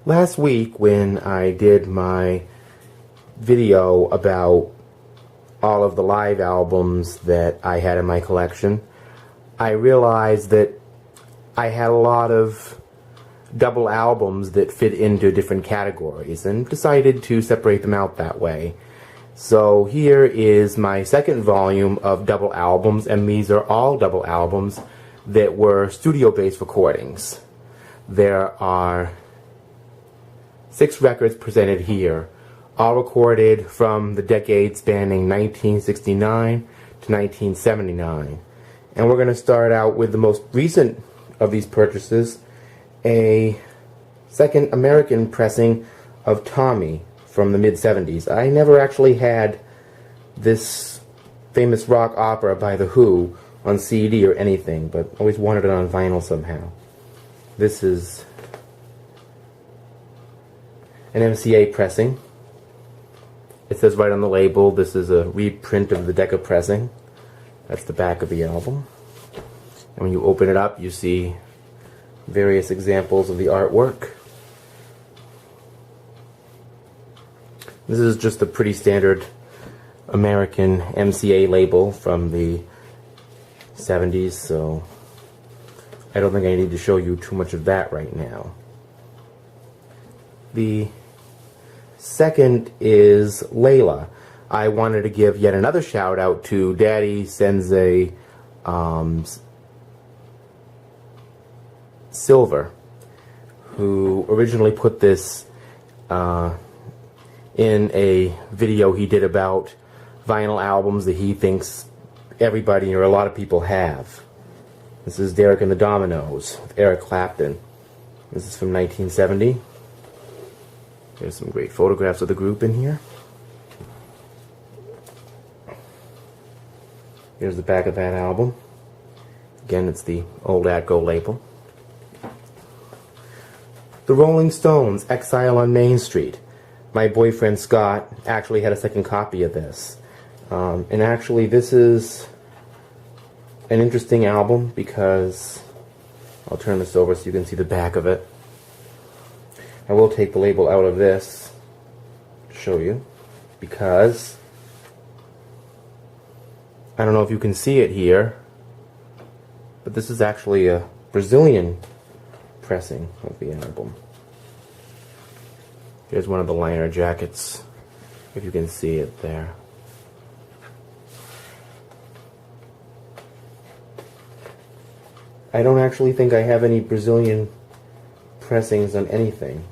Last week when I did my video about all of the live albums that I had in my collection, I realized that I had a lot of double albums that fit into different categories and decided to separate them out that way. So here is my second volume of double albums, and these are all double albums that were studio-based recordings. There are 6 records presented here, all recorded from the decade spanning 1969 to 1979. And we're going to start out with the most recent of these purchases, a second American pressing of Tommy from the mid-70s. I never actually had this famous rock opera by The Who on CD or anything, but always wanted it on vinyl somehow. This is an MCA pressing. It says right on the label, this is a reprint of the Decca pressing. That's the back of the album. And when you open it up, you see various examples of the artwork. This is just a pretty standard American MCA label from the 70s, so I don't think I need to show you too much of that right now. The second is Layla. I wanted to give yet another shout out to Daddy Sensei Silver, who originally put this in a video he did about vinyl albums that he thinks everybody or a lot of people have. This is Derek and the Dominoes with Eric Clapton. This is from 1970. There's some great photographs of the group in here. Here's the back of that album. Again, it's the old Atco label. The Rolling Stones, Exile on Main Street. My boyfriend Scott actually had a second copy of this. And actually this is an interesting album because, I'll turn this over so you can see the back of it. I will take the label out of this to show you, because I don't know if you can see it here, but this is actually a Brazilian pressing of the album. Here's one of the liner jackets, if you can see it there. I don't actually think I have any Brazilian pressings on anything.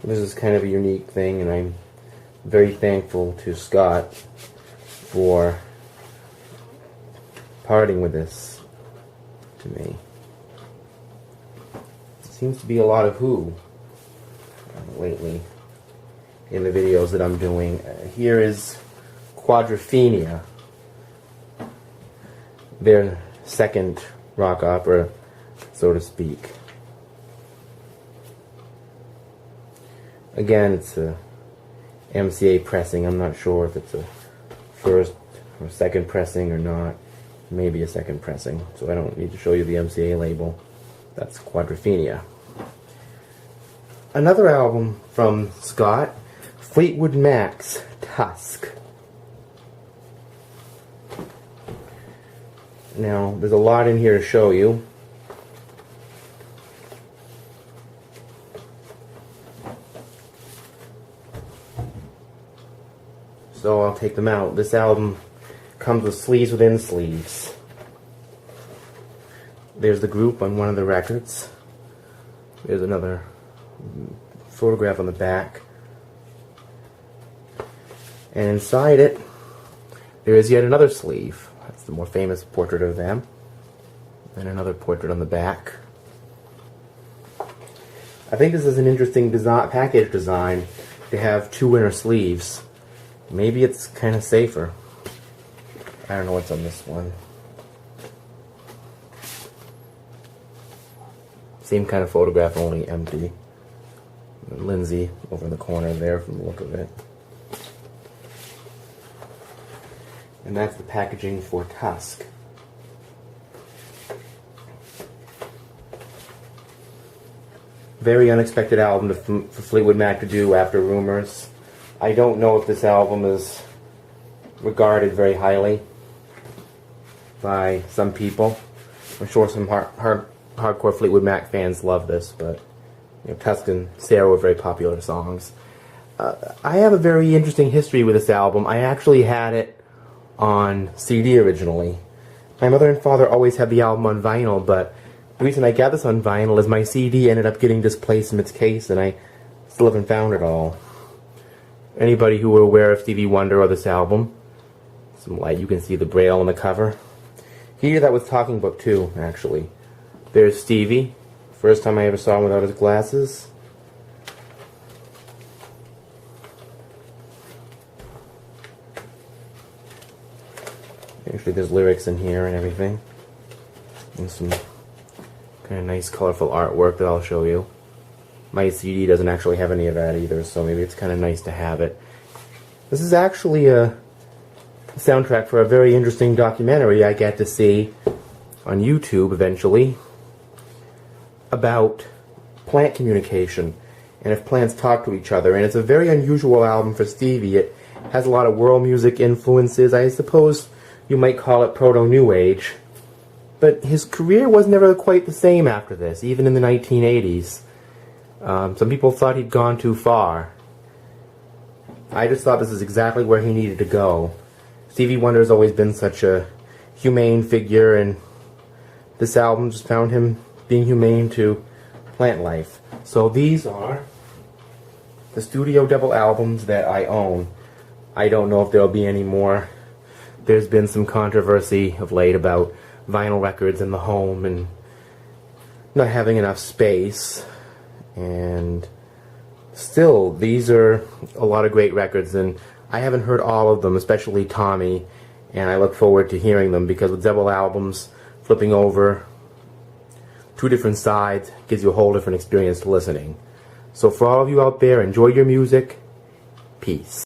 This is kind of a unique thing, and I'm very thankful to Scott for parting with this to me. Seems to be a lot of Who lately in the videos that I'm doing. Here is Quadrophenia, their second rock opera, so to speak. Again, it's a MCA pressing. I'm not sure if it's a first or second pressing or not. Maybe a second pressing, so I don't need to show you the MCA label. That's Quadrophenia. Another album from Scott, Fleetwood Mac's Tusk. Now, there's a lot in here to show you. So I'll take them out. This album comes with sleeves within sleeves. There's the group on one of the records. There's another photograph on the back. And inside it, there is yet another sleeve. That's the more famous portrait of them. And another portrait on the back. I think this is an interesting package design to have 2 inner sleeves. Maybe it's kind of safer. I don't know what's on this one. Same kind of photograph, only empty. Lindsay over in the corner there from the look of it. And that's the packaging for Tusk. Very unexpected album for Fleetwood Mac to do after Rumors. I don't know if this album is regarded very highly by some people. I'm sure some hardcore Fleetwood Mac fans love this, but Tusk and Sarah were very popular songs. I have a very interesting history with this album. I actually had it on CD originally. My mother and father always had the album on vinyl, but the reason I got this on vinyl is my CD ended up getting displaced from its case, and I still haven't found it all. Anybody who were aware of Stevie Wonder or this album, some light, you can see the braille on the cover. Here, that was Talking Book too, actually. There's Stevie. First time I ever saw him without his glasses. Actually, there's lyrics in here and everything. And some kind of nice, colorful artwork that I'll show you. My CD doesn't actually have any of that either, so maybe it's kind of nice to have it. This is actually a soundtrack for a very interesting documentary I get to see on YouTube eventually about plant communication and if plants talk to each other. And it's a very unusual album for Stevie. It has a lot of world music influences. I suppose you might call it proto-new age. But his career was never quite the same after this, even in the 1980s. Some people thought he'd gone too far. I just thought this is exactly where he needed to go. Stevie Wonder has always been such a humane figure, and this album just found him being humane to plant life. So these are the studio double albums that I own. I don't know if there'll be any more. There's been some controversy of late about vinyl records in the home and not having enough space. And still, these are a lot of great records, and I haven't heard all of them, especially Tommy, and I look forward to hearing them, because with double albums, flipping over two different sides gives you a whole different experience to listening. So for all of you out there, enjoy your music. Peace.